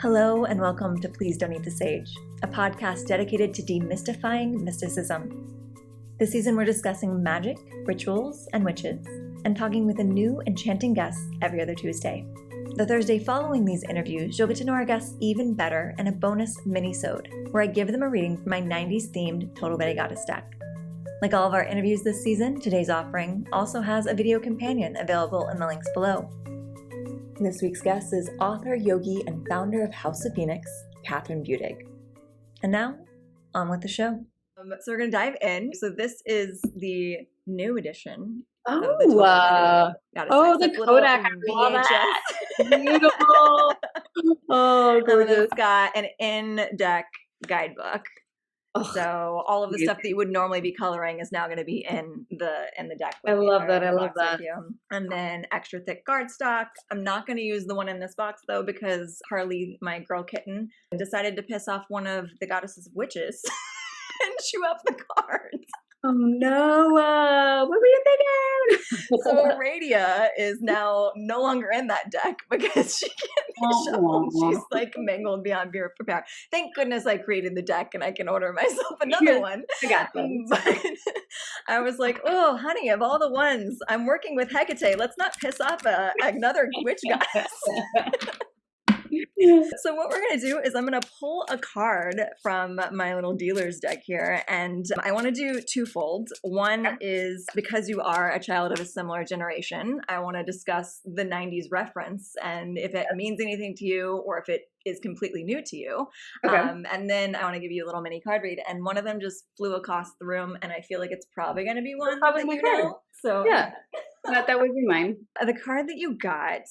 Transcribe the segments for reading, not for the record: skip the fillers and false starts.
Hello and welcome to Please Don't Eat the Sage, a podcast dedicated to demystifying mysticism. This season we're discussing magic, rituals, and witches, and talking with a new enchanting guest every other Tuesday. The Thursday following these interviews, you'll get to know our guests even better in a bonus mini-sode, where I give them a reading from my 90s themed Total Betty Goddess deck. Like all of our interviews this season, today's offering also has a video companion available in the links below. This week's guest is author, yogi, and founder of Haus of Phoenix, Kathryn Budig. And now, on with the show. So we're going to dive in. So this is the new edition. Oh, the Kodak. I love that. Beautiful. Oh, gorgeous. It's got an in-deck guidebook. Oh, so all of the stuff that you would normally be coloring is now going to be in the deck. I love that. I love that. And then extra thick cardstock. I'm not going to use the one in this box though because Carly, my girl kitten, decided to piss off one of the goddesses of witches and chew up the cards. Oh no! What were you thinking? So Aradia is now no longer in that deck because she can't be shuffled. She's like mangled beyond repair. Thank goodness I created the deck and I can order myself another one. I got them. But I was like, oh, honey, of all the ones, I'm working with Hecate. Let's not piss off another witch goddess. So what we're going to do is I'm going to pull a card from my little dealer's deck here, and I want to do twofold. One is because you are a child of a similar generation, I want to discuss the 90s reference and if it means anything to you or if it is completely new to you. Okay. And then I want to give you a little mini card read, and one of them just flew across the room, and I feel like it's probably going to be one that you know. So yeah, that would be mine. The card that you got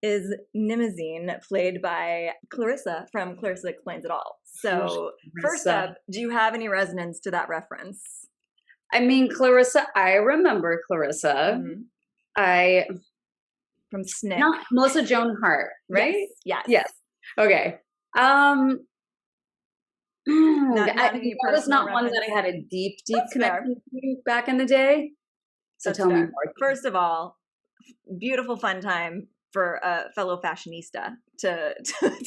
is Nimazine, played by Clarissa from Clarissa Explains It All. So first up, do you have any resonance to that reference? I mean, Clarissa, I remember Clarissa. Mm-hmm. From Snick. Not Melissa Joan Hart, right? Yes. Okay. That was not one that I had a deep connection to back in the day. So tell me more. First of all, beautiful fun time for a fellow fashionista to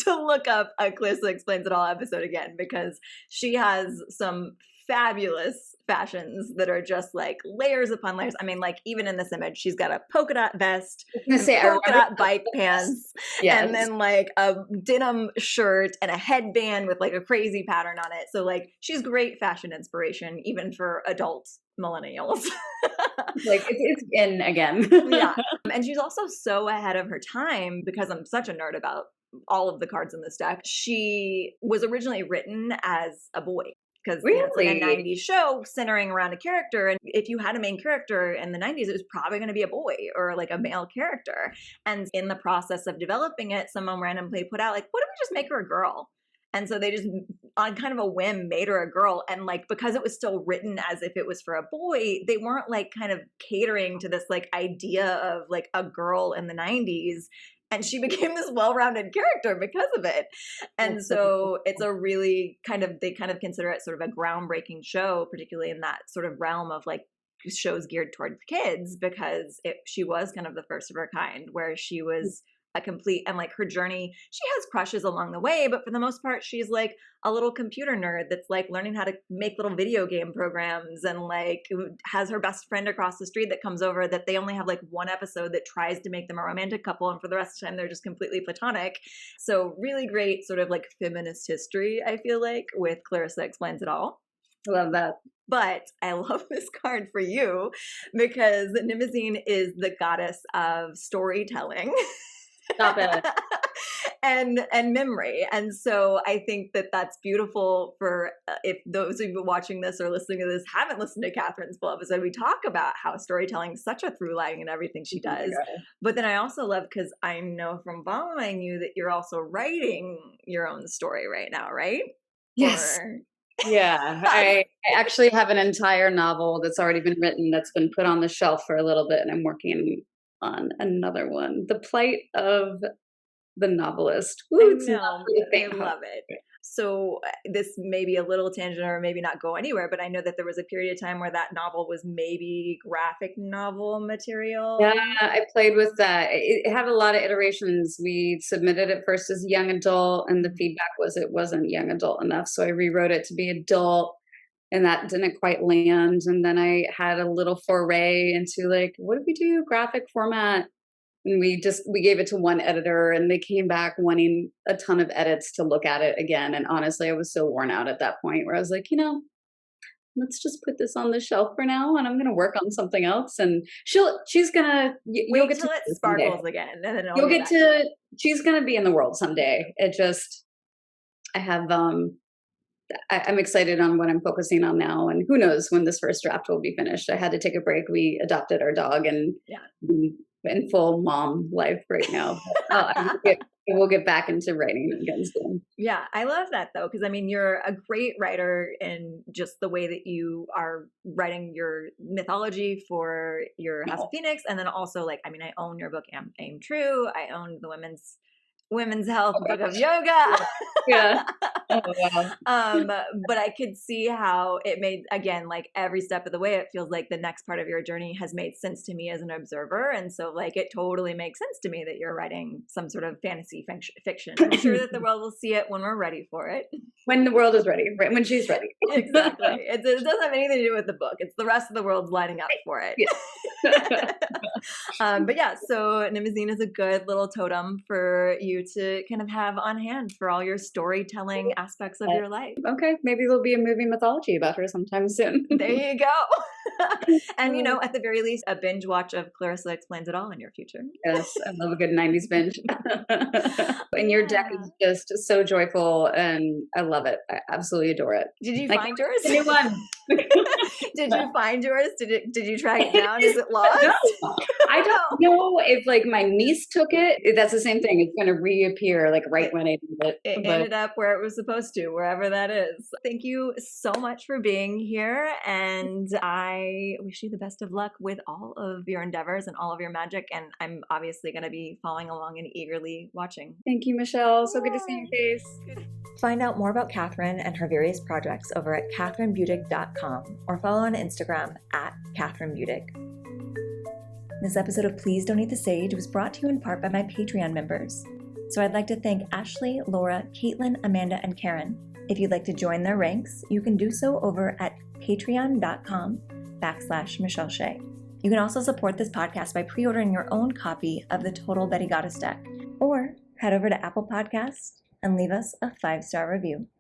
look up a Clarissa Explains It All episode again, because she has some fabulous fashions that are just like layers upon layers. I mean, like even in this image, she's got a polka dot vest, polka dot bike pants, and then like a denim shirt and a headband with like a crazy pattern on it. So like she's great fashion inspiration, even for adult millennials. Like it's in again. Yeah. And she's also so ahead of her time because I'm such a nerd about all of the cards in this deck. She was originally written as a boy. Because it's like a 90s show centering around a character. And if you had a main character in the 90s, it was probably going to be a boy or like a male character. And in the process of developing it, someone randomly put out like, what if we just make her a girl? And so they just, on kind of a whim, made her a girl. And like, because it was still written as if it was for a boy, they weren't like kind of catering to this like idea of like a girl in the 90s. And she became this well-rounded character because of it. And so it's a really they kind of consider it sort of a groundbreaking show, particularly in that sort of realm of like shows geared towards kids, because she was kind of the first of her kind, where she was a complete, and like her journey, she has crushes along the way, but for the most part, she's like a little computer nerd that's like learning how to make little video game programs, and like has her best friend across the street that comes over that they only have like one episode that tries to make them a romantic couple, and for the rest of the time they're just completely platonic. So really great sort of like feminist history, I feel like, with Clarissa Explains It All. I love that. But I love this card for you because Nimazine is the goddess of storytelling. Stop it. and memory. And so I think that that's beautiful for if those of you watching this or listening to this haven't listened to Kathryn's full episode, we talk about how storytelling is such a through line in everything she does. But then I also love, because I know from following you that you're also writing your own story right now, right? Yes. Yeah. I actually have an entire novel that's already been written that's been put on the shelf for a little bit, and I'm working on another one. The Plight of the Novelist. Ooh, I love it. So this may be a little tangent or maybe not go anywhere, but I know that there was a period of time where that novel was maybe graphic novel material. Yeah, I played with that. It had a lot of iterations. We submitted it first as young adult, and the feedback was it wasn't young adult enough. So I rewrote it to be adult, and that didn't quite land. And then I had a little foray into like, what if we do graphic format? And we gave it to one editor, and they came back wanting a ton of edits to look at it again. And honestly, I was so worn out at that point where I was like, let's just put this on the shelf for now, and I'm going to work on something else. And she's going to, you'll get to it sparkles someday. Again. And then you'll get to, she's going to be in the world someday. It just, I have, I'm excited on what I'm focusing on now, and who knows when this first draft will be finished. I had to take a break. We adopted our dog, and we in full mom life right now. I will get back into writing again soon. Yeah, I love that though, because I mean, you're a great writer in just the way that you are writing your mythology for your House of Phoenix, and then also like, I mean, I own your book, Aim True. I own the Women's Health Book of Yoga. Yeah. Oh, wow. But I could see how it made, again, like every step of the way, it feels like the next part of your journey has made sense to me as an observer. And so like, it totally makes sense to me that you're writing some sort of fantasy fiction. I'm sure that the world will see it when we're ready for it. When the world is ready, right? When she's ready. Exactly. It doesn't have anything to do with the book. It's the rest of the world's lining up for it. Yeah. But yeah, so Nimazine is a good little totem for you to kind of have on hand for all your storytelling aspects of your life. Okay, maybe there'll be a movie mythology about her sometime soon. There you go. And at the very least, a binge watch of Clarissa Explains It All in your future. Yes, I love a good 90s binge. And your deck is just so joyful, and I love it. I absolutely adore it. Did you find yours? The new one. Did you find yours? Did you track it down? Is it lost? No, I don't know if like my niece took it. That's the same thing. It's going to reappear like right when I did it. It ended up where it was supposed to, wherever that is. Thank you so much for being here, and I wish you the best of luck with all of your endeavors and all of your magic, and I'm obviously going to be following along and eagerly watching. Thank you, Michelle. So good to see your face. Find out more about Kathryn and her various projects over at kathrynbudig.com or follow on Instagram at Kathryn Budig. This episode of Please Don't Eat the Sage was brought to you in part by my Patreon members. So I'd like to thank Ashley, Laura, Caitlin, Amanda, and Karen. If you'd like to join their ranks, you can do so over at patreon.com/Michelle Shea. You can also support this podcast by pre-ordering your own copy of the Total Betty Goddess deck, or head over to Apple Podcasts and leave us a 5-star review.